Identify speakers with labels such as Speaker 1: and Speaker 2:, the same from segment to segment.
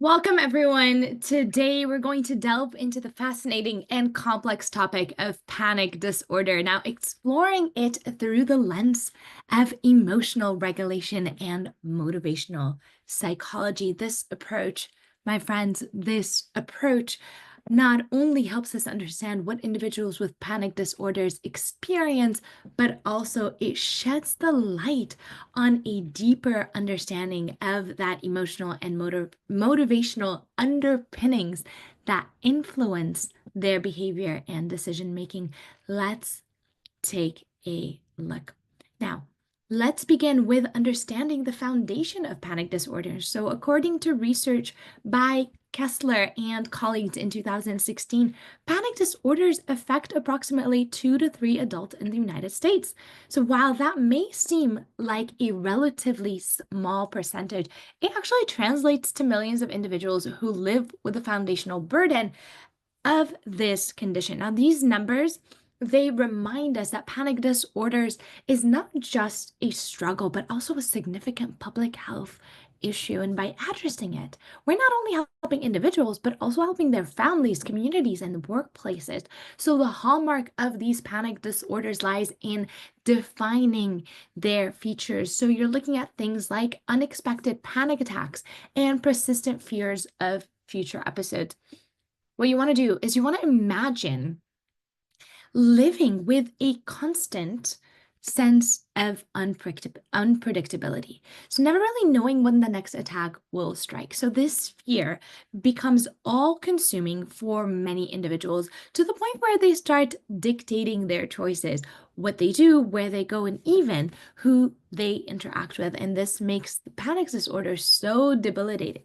Speaker 1: Welcome, everyone. Today, we're going to delve into the fascinating and complex topic of panic disorder. Now, exploring it through the lens of emotional regulation and motivational psychology. This approach, my friends, this approach not only helps us understand what individuals with panic disorders experience, but also it sheds the light on a deeper understanding of that emotional and motivational underpinnings that influence their behavior and decision making. Let's take a look. Now, let's begin with understanding the foundation of panic disorders. So, according to research by Kessler and colleagues in 2016, panic disorders affect approximately 2 to 3 adults in the United States. So, while that may seem like a relatively small percentage, it actually translates to millions of individuals who live with the foundational burden of this condition. Now, these numbers, they remind us that panic disorders is not just a struggle, but also a significant public health issue. And by addressing it, we're not only helping individuals, but also helping their families, communities, and workplaces. So the hallmark of these panic disorders lies in defining their features. So you're looking at things like unexpected panic attacks and persistent fears of future episodes. What you want to do is you want to imagine living with a constant sense of unpredictability. So never really knowing when the next attack will strike. So this fear becomes all-consuming for many individuals to the point where they start dictating their choices, what they do, where they go, and even who they interact with. And this makes the panic disorder so debilitating.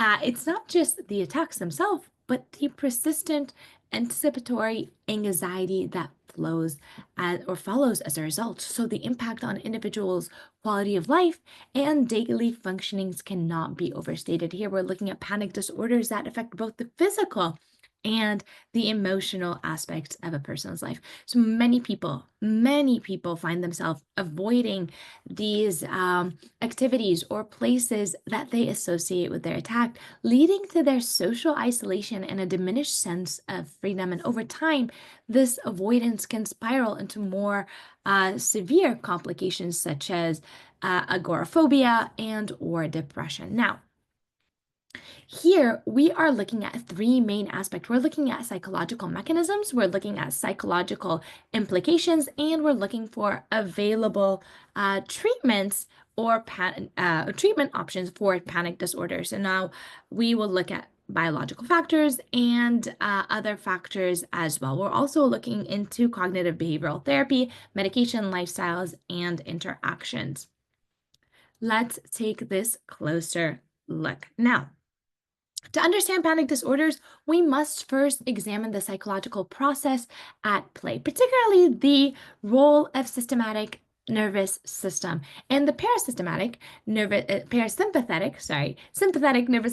Speaker 1: It's not just the attacks themselves, but the persistent anticipatory anxiety that follows as a result. So the impact on individuals' quality of life and daily functionings cannot be overstated. Here we're looking at panic disorders that affect both the physical and the emotional aspects of a person's life. So many people find themselves avoiding these activities or places that they associate with their attack, leading to their social isolation and a diminished sense of freedom. And over time, this avoidance can spiral into more severe complications such as agoraphobia and or depression. Now, here, we are looking at three main aspects. We're looking at psychological mechanisms, we're looking at psychological implications, and we're looking for available treatments or treatment options for panic disorders. And now we will look at biological factors and other factors as well. We're also looking into cognitive behavioral therapy, medication, lifestyles, and interactions. Let's take this closer look. Now, to understand panic disorders, we must first examine the psychological process at play, particularly the role of systematic nervous system and the sympathetic nervous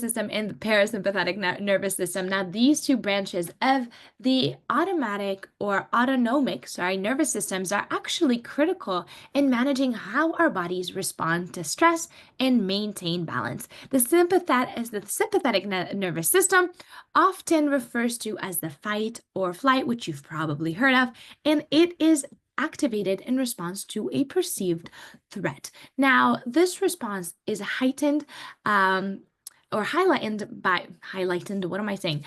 Speaker 1: system and the parasympathetic nervous system. Now, these two branches of the autonomic nervous systems are actually critical in managing how our bodies respond to stress and maintain balance. The sympathetic nervous system often refers to as the fight or flight, which you've probably heard of, and it is activated in response to a perceived threat. Now, this response is heightened or highlighted, what am I saying?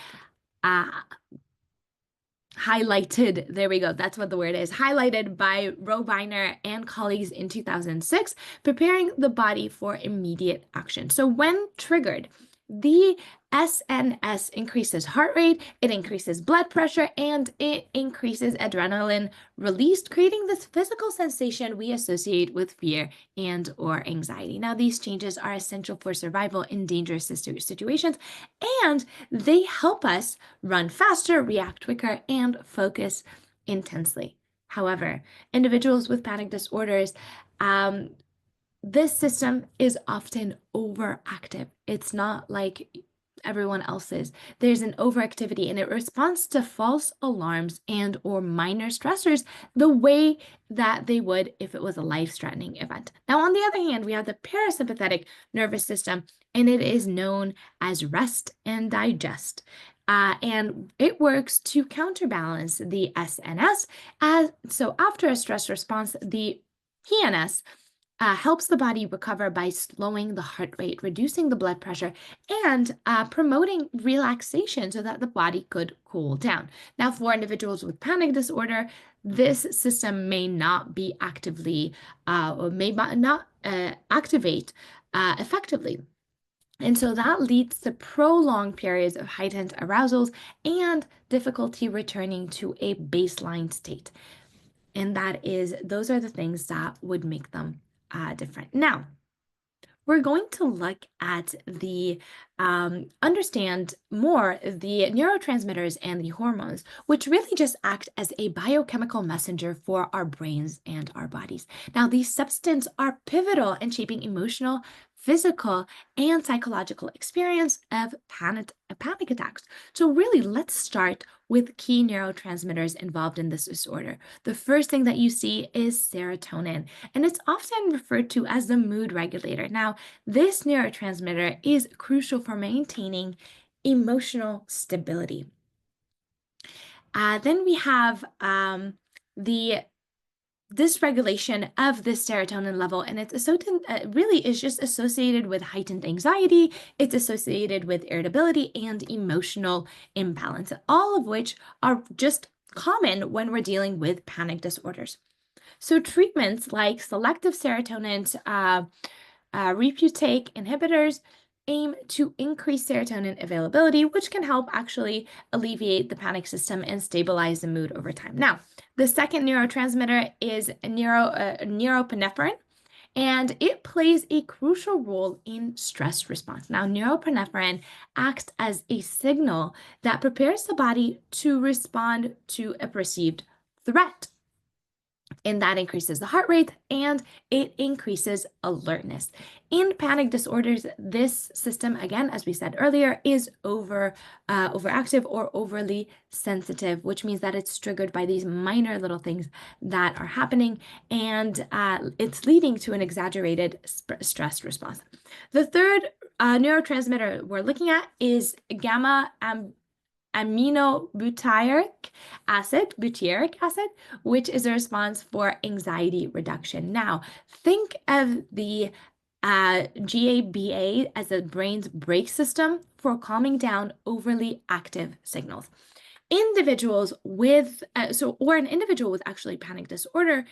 Speaker 1: Highlighted, there we go, that's what the word is, highlighted by Roviner and colleagues in 2006, preparing the body for immediate action. So when triggered, the SNS increases heart rate, it increases blood pressure, and it increases adrenaline released, creating this physical sensation we associate with fear and or anxiety. Now, these changes are essential for survival in dangerous situations, and they help us run faster, react quicker, and focus intensely. However, individuals with panic disorders, this system is often overactive. It's not like everyone else's. There's an overactivity and it responds to false alarms and or minor stressors the way that they would if it was a life-threatening event. Now, on the other hand, we have the parasympathetic nervous system, and it is known as rest and digest. And it works to counterbalance the SNS. So after a stress response, the PNS helps the body recover by slowing the heart rate, reducing the blood pressure, and promoting relaxation so that the body could cool down. Now, for individuals with panic disorder, this system may not be actively or may not activate effectively. And so that leads to prolonged periods of heightened arousals and difficulty returning to a baseline state. And those are the things that would make them different. Now, we're going to look at understand more the neurotransmitters and the hormones, which really just act as a biochemical messenger for our brains and our bodies. Now, these substances are pivotal in shaping emotional, physical, and psychological experience of panic attacks. So really, let's start with key neurotransmitters involved in this disorder. The first thing that you see is serotonin, and it's often referred to as the mood regulator. Now, this neurotransmitter is crucial for maintaining emotional stability. Then we have the dysregulation of this serotonin level, and it's really is just associated with heightened anxiety. It's associated with irritability and emotional imbalance, all of which are just common when we're dealing with panic disorders. So treatments like selective serotonin reuptake inhibitors aim to increase serotonin availability, which can help actually alleviate the panic system and stabilize the mood over time. Now, the second neurotransmitter is norepinephrine, and it plays a crucial role in stress response. Now, norepinephrine acts as a signal that prepares the body to respond to a perceived threat. And that increases the heart rate and it increases alertness. In panic disorders, this system, again, as we said earlier, is overactive or overly sensitive, which means that it's triggered by these minor little things that are happening, and it's leading to an exaggerated stress response. The third neurotransmitter we're looking at is gamma aminobutyric acid, which is a response for anxiety reduction. Now, think of the GABA as the brain's brake system for calming down overly active signals. Individuals with, an individual with actually panic disorder,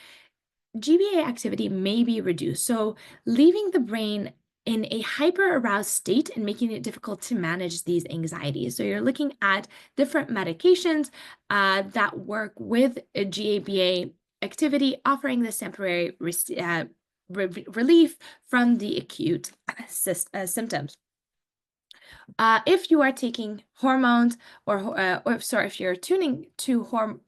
Speaker 1: GBA activity may be reduced. So leaving the brain in a hyper-aroused state and making it difficult to manage these anxieties. So you're looking at different medications that work with a GABA activity, offering this temporary relief from the acute symptoms. If you are taking hormones if you're tuning to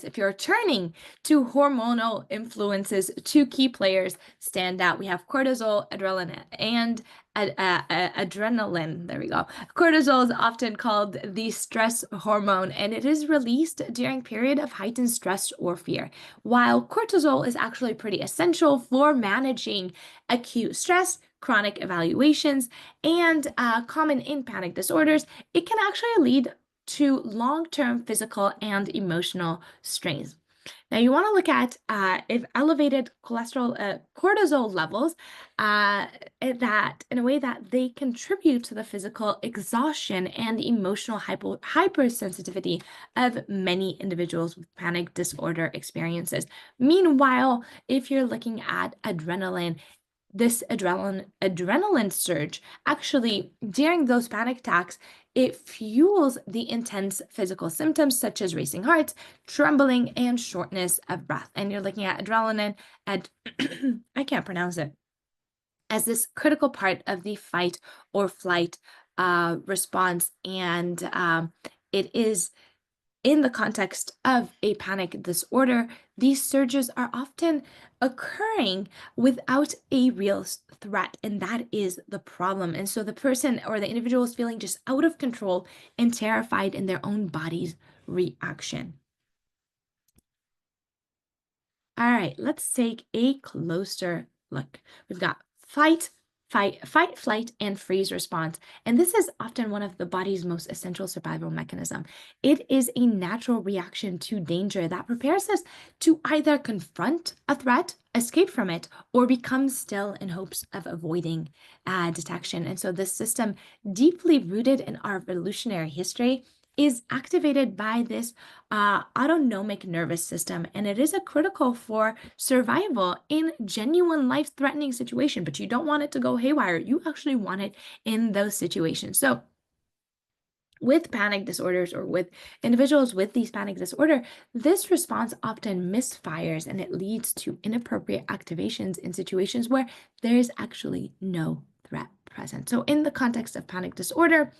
Speaker 1: if you're turning to hormonal influences, two key players stand out. We have cortisol, adrenaline, and adrenaline. There we go. Cortisol is often called the stress hormone, and it is released during period of heightened stress or fear. While cortisol is actually pretty essential for managing acute stress, chronic evaluations, and common in panic disorders, it can actually lead to long-term physical and emotional strains. Now, you want to look at if elevated cortisol levels that in a way that they contribute to the physical exhaustion and emotional hypersensitivity of many individuals with panic disorder experiences. Meanwhile, if you're looking at adrenaline, this adrenaline surge actually during those panic attacks, it fuels the intense physical symptoms such as racing hearts, trembling, and shortness of breath. And you're looking at adrenaline and I can't pronounce it, as this critical part of the fight or flight response. And it is In the context of a panic disorder, these surges are often occurring without a real threat, and that is the problem. And so the person or the individual is feeling just out of control and terrified in their own body's reaction. All right, let's take a closer look. We've got fight, flight, and freeze response. And this is often one of the body's most essential survival mechanism. It is a natural reaction to danger that prepares us to either confront a threat, escape from it, or become still in hopes of avoiding detection. And so this system, deeply rooted in our evolutionary history, is activated by this autonomic nervous system, and it is a critical for survival in genuine life-threatening situation. But you don't want it to go haywire. You actually want it in those situations. So with panic disorders, or with individuals with these panic disorder, this response often misfires and it leads to inappropriate activations in situations where there is actually no threat present. So in the context of panic disorder,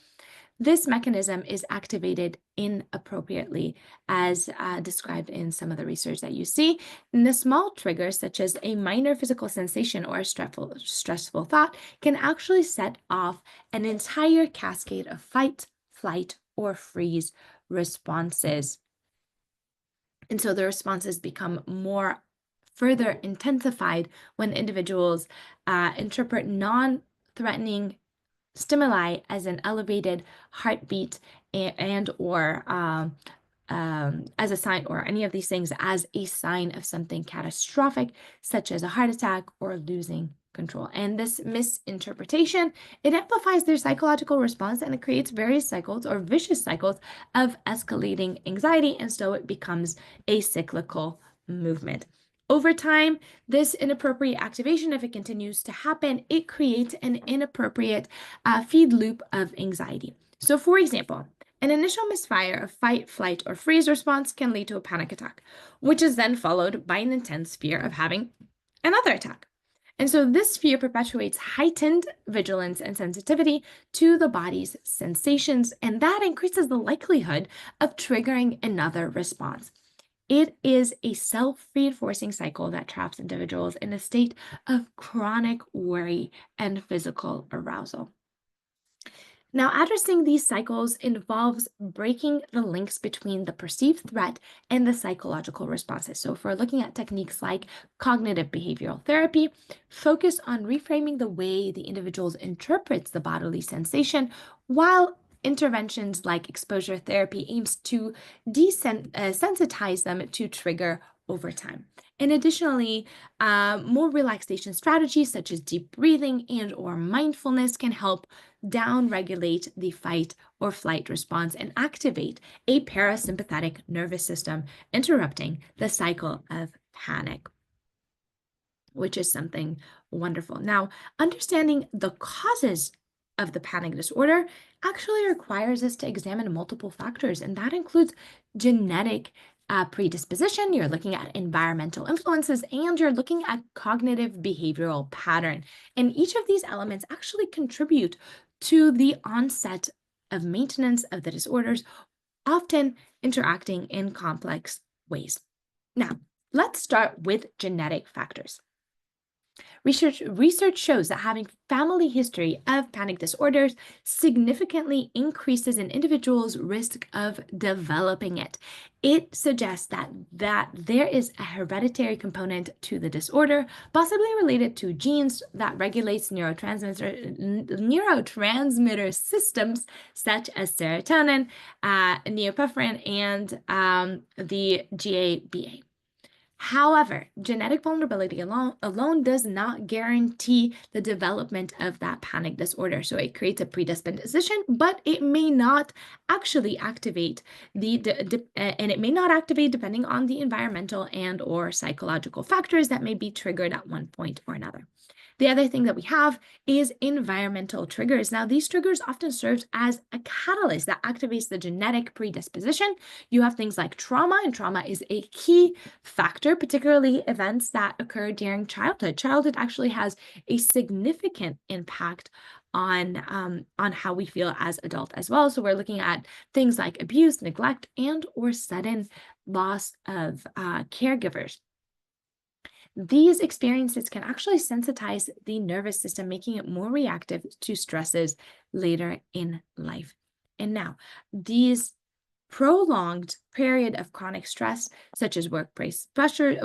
Speaker 1: this mechanism is activated inappropriately, as described in some of the research that you see. And the small triggers, such as a minor physical sensation or a stressful thought, can actually set off an entire cascade of fight, flight, or freeze responses. And so the responses become further intensified when individuals interpret non-threatening stimuli as an elevated heartbeat and or as a sign, or any of these things as a sign of something catastrophic, such as a heart attack or losing control. And this misinterpretation, it amplifies their psychological response, and it creates various cycles or vicious cycles of escalating anxiety, and so it becomes a cyclical movement. Over time, this inappropriate activation, if it continues to happen, it creates an inappropriate feed loop of anxiety. So for example, an initial misfire of fight, flight, or freeze response can lead to a panic attack, which is then followed by an intense fear of having another attack. And so this fear perpetuates heightened vigilance and sensitivity to the body's sensations, and that increases the likelihood of triggering another response. It is a self-reinforcing cycle that traps individuals in a state of chronic worry and physical arousal. Now, addressing these cycles involves breaking the links between the perceived threat and the psychological responses. So if we're looking at techniques like cognitive behavioral therapy, focus on reframing the way the individual interprets the bodily sensation, while interventions like exposure therapy aims to desensitize them to trigger over time. And additionally, more relaxation strategies such as deep breathing and or mindfulness can help down-regulate the fight or flight response and activate a parasympathetic nervous system, interrupting the cycle of panic, which is something wonderful. Now, understanding the causes of the panic disorder actually requires us to examine multiple factors, and that includes genetic predisposition, you're looking at environmental influences, and you're looking at cognitive behavioral pattern. And each of these elements actually contribute to the onset of maintenance of the disorders, often interacting in complex ways. Now, let's start with genetic factors. Research shows that having family history of panic disorders significantly increases an individual's risk of developing it. It suggests that there is a hereditary component to the disorder, possibly related to genes that regulates neurotransmitter systems such as serotonin, neopephrine, and the GABA. However, genetic vulnerability alone does not guarantee the development of that panic disorder. So it creates a predisposition, but it may not actually activate and it may not activate depending on the environmental and or psychological factors that may be triggered at one point or another. The other thing that we have is environmental triggers. Now, these triggers often serve as a catalyst that activates the genetic predisposition. You have things like trauma, and trauma is a key factor, particularly events that occur during childhood. Childhood actually has a significant impact on how we feel as adult as well. So we're looking at things like abuse, neglect, and or sudden loss of caregivers. These experiences can actually sensitize the nervous system, making it more reactive to stresses later in life. And now, these prolonged period of chronic stress, such as workplace pressures,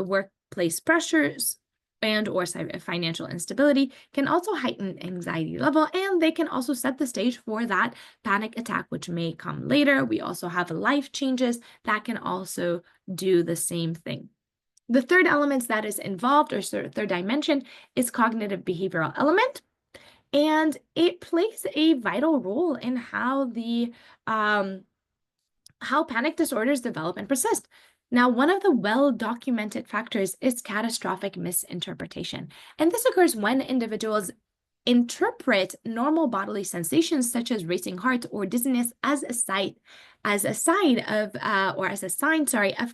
Speaker 1: and or financial instability, can also heighten anxiety level, and they can also set the stage for that panic attack, which may come later. We also have life changes that can also do the same thing. The third element that is involved, or third dimension, is cognitive behavioral element. And it plays a vital role in how how panic disorders develop and persist. Now, one of the well-documented factors is catastrophic misinterpretation. And this occurs when individuals interpret normal bodily sensations such as racing heart or dizziness as a sign of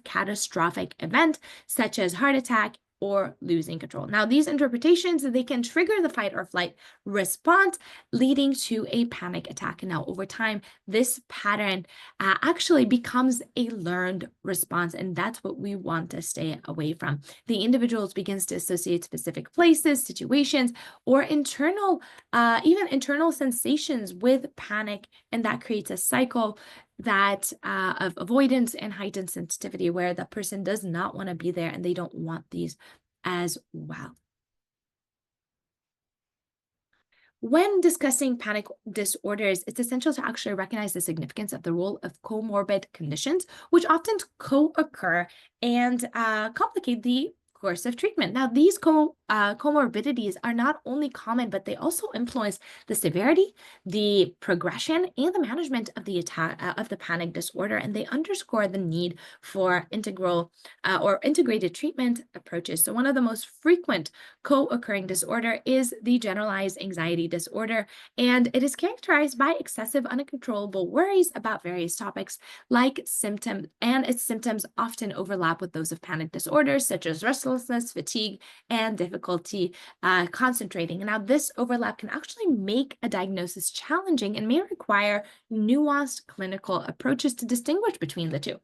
Speaker 1: catastrophic event such as heart attack or losing control. Now, these interpretations, they can trigger the fight or flight response, leading to a panic attack. Now, over time, this pattern actually becomes a learned response, and that's what we want to stay away from. The individuals begins to associate specific places, situations, or even internal sensations with panic, and that creates a cycle that of avoidance and heightened sensitivity, where the person does not want to be there and they don't want these as well. When discussing panic disorders, it's essential to actually recognize the significance of the role of comorbid conditions, which often co-occur and complicate the course of treatment. Now, these comorbidities are not only common, but they also influence the severity, the progression, and the management of the attack of the panic disorder, and they underscore the need for integrated treatment approaches. So, one of the most frequent co-occurring disorder is the generalized anxiety disorder, and it is characterized by excessive, uncontrollable worries about various topics like symptoms, and its symptoms often overlap with those of panic disorders, such as restlessness, fatigue, and difficulty concentrating. Now, this overlap can actually make a diagnosis challenging and may require nuanced clinical approaches to distinguish between the two.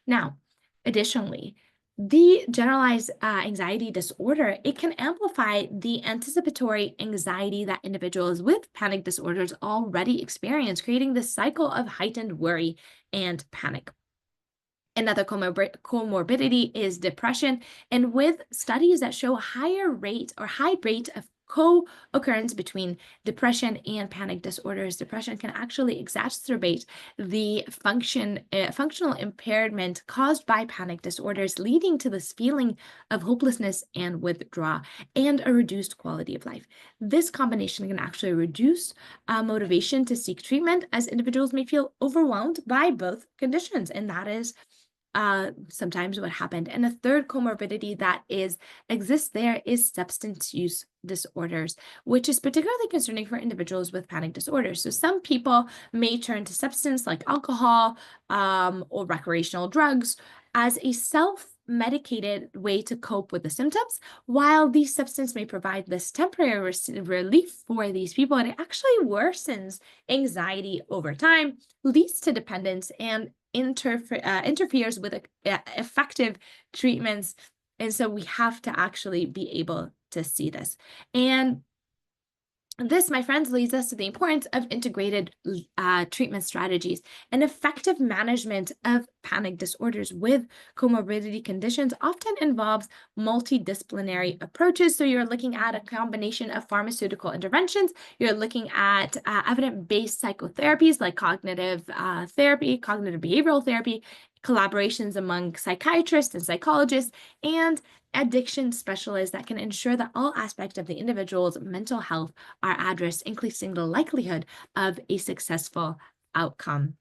Speaker 1: Now, additionally, the generalized anxiety disorder, it can amplify the anticipatory anxiety that individuals with panic disorders already experience, creating this cycle of heightened worry and panic. Another comorbidity is depression, and with studies that show high rate of co-occurrence between depression and panic disorders, depression can actually exacerbate the functional impairment caused by panic disorders, leading to this feeling of hopelessness and withdrawal and a reduced quality of life. This combination can actually reduce motivation to seek treatment, as individuals may feel overwhelmed by both conditions, and that is sometimes what happened. And a third comorbidity that exists there is substance use disorders, which is particularly concerning for individuals with panic disorders. So some people may turn to substance like alcohol or recreational drugs as a self-medicated way to cope with the symptoms. While these substances may provide this temporary relief for these people, it actually worsens anxiety over time, leads to dependence, and interferes with effective treatments. And so we have to actually be able to see this. And this, my friends, leads us to the importance of integrated treatment strategies. And effective management of panic disorders with comorbidity conditions often involves multidisciplinary approaches. So you're looking at a combination of pharmaceutical interventions. You're looking at evidence-based psychotherapies like cognitive therapy, cognitive behavioral therapy, collaborations among psychiatrists and psychologists, and addiction specialists that can ensure that all aspects of the individual's mental health are addressed, increasing the likelihood of a successful outcome.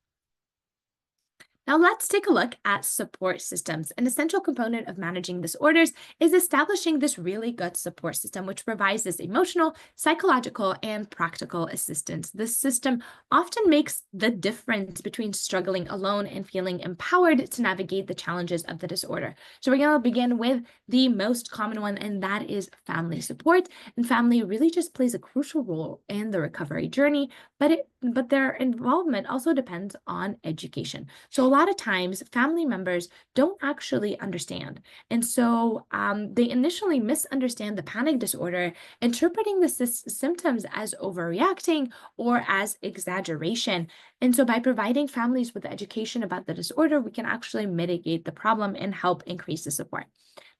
Speaker 1: Now, let's take a look at support systems. An essential component of managing disorders is establishing this really good support system, which provides this emotional, psychological, and practical assistance. This system often makes the difference between struggling alone and feeling empowered to navigate the challenges of the disorder. So, we're going to begin with the most common one, and that is family support. And family really just plays a crucial role in the recovery journey, but their involvement also depends on education. So a lot of times family members don't actually understand. And so they initially misunderstand the panic disorder, interpreting the symptoms as overreacting or as exaggeration. And so by providing families with education about the disorder, we can actually mitigate the problem and help increase the support.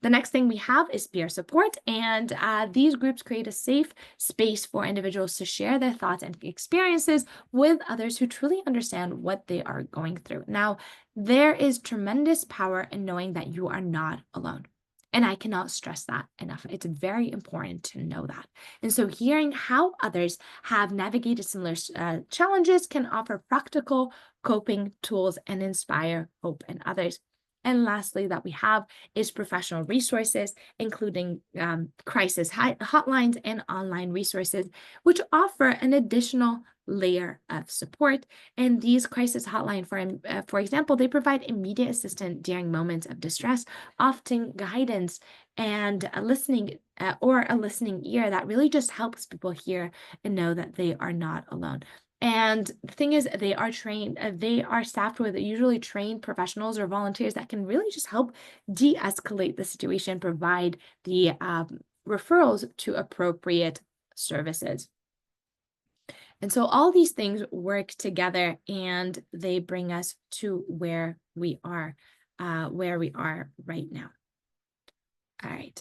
Speaker 1: The next thing we have is peer support, and these groups create a safe space for individuals to share their thoughts and experiences with others who truly understand what they are going through. Now, there is tremendous power in knowing that you are not alone. And I cannot stress that enough. It's very important to know that. And so, hearing how others have navigated similar challenges can offer practical coping tools and inspire hope in others. And lastly, that we have is professional resources, including crisis hotlines and online resources, which offer an additional layer of support. And these crisis hotline, for example, they provide immediate assistance during moments of distress, often guidance and a listening or a listening ear that really just helps people hear and know that they are not alone. And the thing is, they are staffed with usually trained professionals or volunteers that can really just help de-escalate the situation, provide the referrals to appropriate services. And so all these things work together and they bring us to where we are right now. All right.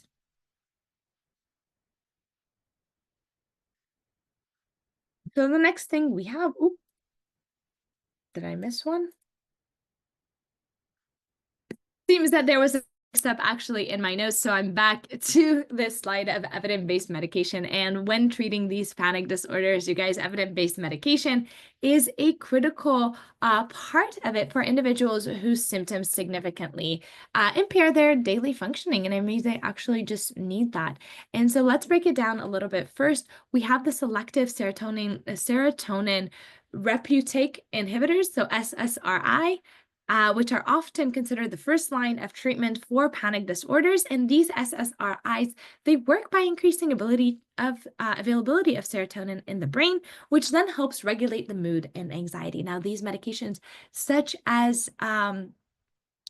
Speaker 1: So the next thing we have, did I miss one? Seems that there was a step actually in my notes, so I'm back to this slide of evidence-based medication. And when treating these panic disorders, you guys, evidence-based medication is a critical part of it for individuals whose symptoms significantly impair their daily functioning, and it means they actually just need that. And so let's break it down a little bit. First, we have the selective serotonin reuptake inhibitors, so SSRI, which are often considered the first line of treatment for panic disorders. And these SSRIs, they work by increasing availability of serotonin in the brain, which then helps regulate the mood and anxiety. Now, these medications, such as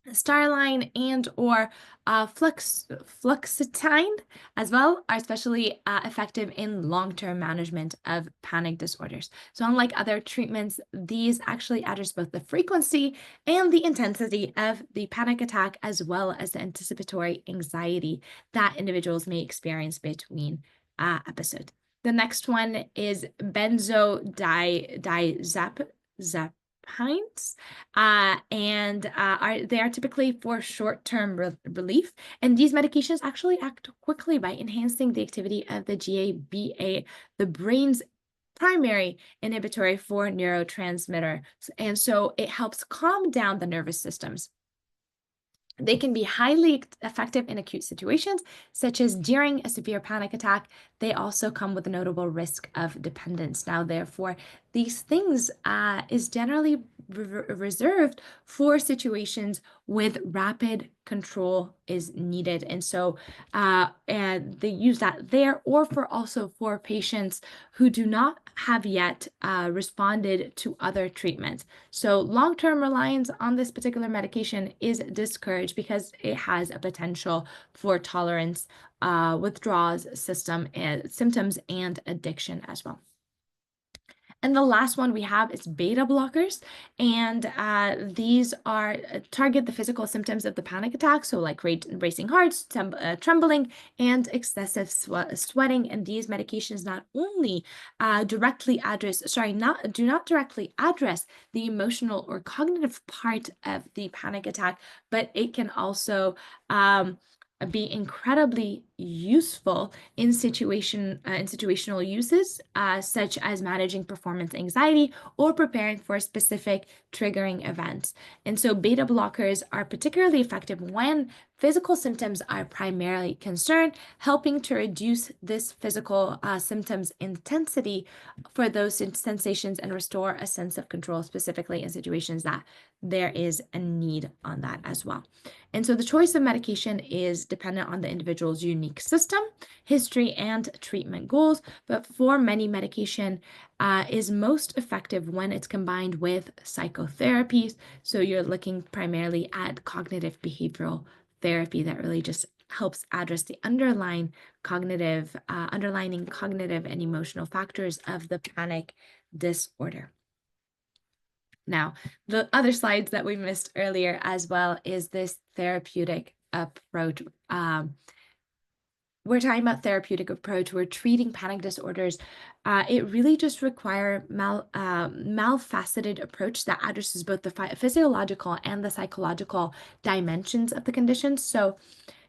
Speaker 1: Starline and or fluoxetine as well, are especially effective in long-term management of panic disorders. So unlike other treatments, these actually address both the frequency and the intensity of the panic attack, as well as the anticipatory anxiety that individuals may experience between episodes. The next one is benzodiazepines, they are typically for short-term relief. And these medications actually act quickly by enhancing the activity of the GABA, the brain's primary inhibitory for neurotransmitter. And so it helps calm down the nervous systems. They can be highly effective in acute situations, such as during a severe panic attack. They also come with a notable risk of dependence. Now, therefore, these things is generally reserved for situations with rapid control is needed. And so and they use that there, or for patients who do not have yet responded to other treatments. So long-term reliance on this particular medication is discouraged because it has a potential for tolerance, withdrawals, symptoms, and addiction as well. And the last one we have is beta blockers. And these are target the physical symptoms of the panic attack. So like racing hearts, trembling, and excessive sweating. And these medications not only do not directly address the emotional or cognitive part of the panic attack, but it can also be incredibly useful in situational uses, such as managing performance anxiety or preparing for specific triggering events. And so beta blockers are particularly effective when physical symptoms are primarily concerned, helping to reduce this physical symptoms intensity for those sensations and restore a sense of control, specifically in situations that there is a need on that as well. And so the choice of medication is dependent on the individual's unique system, history, and treatment goals. But for many, medication is most effective when it's combined with psychotherapies. So you're looking primarily at cognitive behavioral therapy that really just helps address the underlying cognitive and emotional factors of the panic disorder. Now, the other slides that we missed earlier as well is this therapeutic approach. We're talking about therapeutic approach. We're treating panic disorders. It really just require malfaceted approach that addresses both the physiological and the psychological dimensions of the condition. So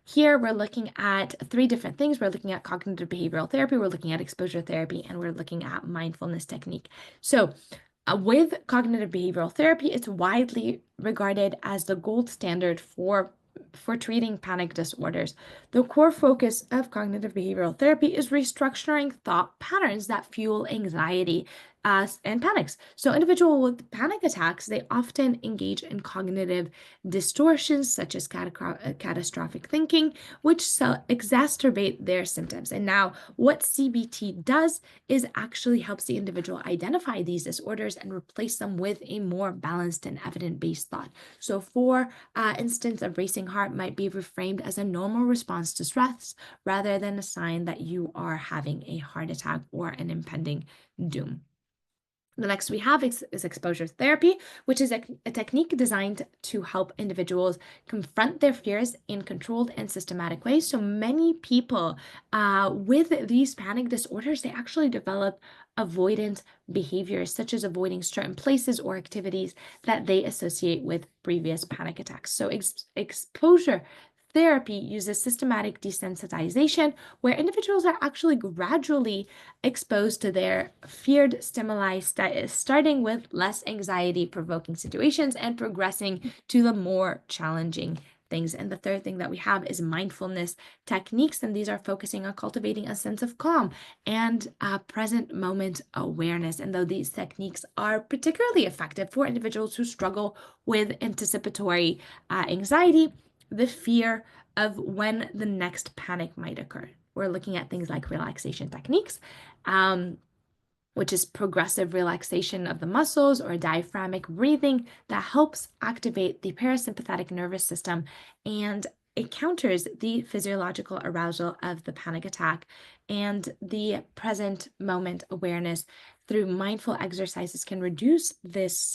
Speaker 1: here we're looking at three different things. We're looking at cognitive behavioral therapy, we're looking at exposure therapy, and we're looking at mindfulness technique. So with cognitive behavioral therapy, it's widely regarded as the gold standard for treating panic disorders. The core focus of cognitive behavioral therapy is restructuring thought patterns that fuel anxiety and panics. So individuals with panic attacks, they often engage in cognitive distortions such as catastrophic thinking, which exacerbate their symptoms. And now what CBT does is actually helps the individual identify these disorders and replace them with a more balanced and evidence-based thought. So for instance, a racing heart might be reframed as a normal response to stress rather than a sign that you are having a heart attack or an impending doom. The next we have is exposure therapy, which is a technique designed to help individuals confront their fears in controlled and systematic ways. So many people with these panic disorders, they actually develop avoidance behaviors, such as avoiding certain places or activities that they associate with previous panic attacks. So exposure therapy uses systematic desensitization, where individuals are actually gradually exposed to their feared stimuli, starting with less anxiety-provoking situations and progressing to the more challenging things. And the third thing that we have is mindfulness techniques, and these are focusing on cultivating a sense of calm and present moment awareness. And though these techniques are particularly effective for individuals who struggle with anticipatory anxiety, the fear of when the next panic might occur. We're looking at things like relaxation techniques, which is progressive relaxation of the muscles or diaphragmatic breathing that helps activate the parasympathetic nervous system, and it counters the physiological arousal of the panic attack. And the present moment awareness through mindful exercises can reduce this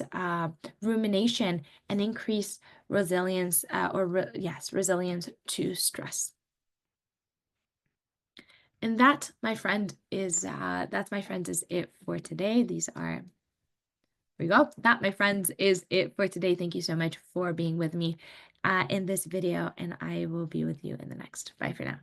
Speaker 1: rumination and increase resilience resilience to stress. And that, my friend, is it for today. Here we go. That, my friends, is it for today. Thank you so much for being with me in this video, and I will be with you in the next. Bye for now.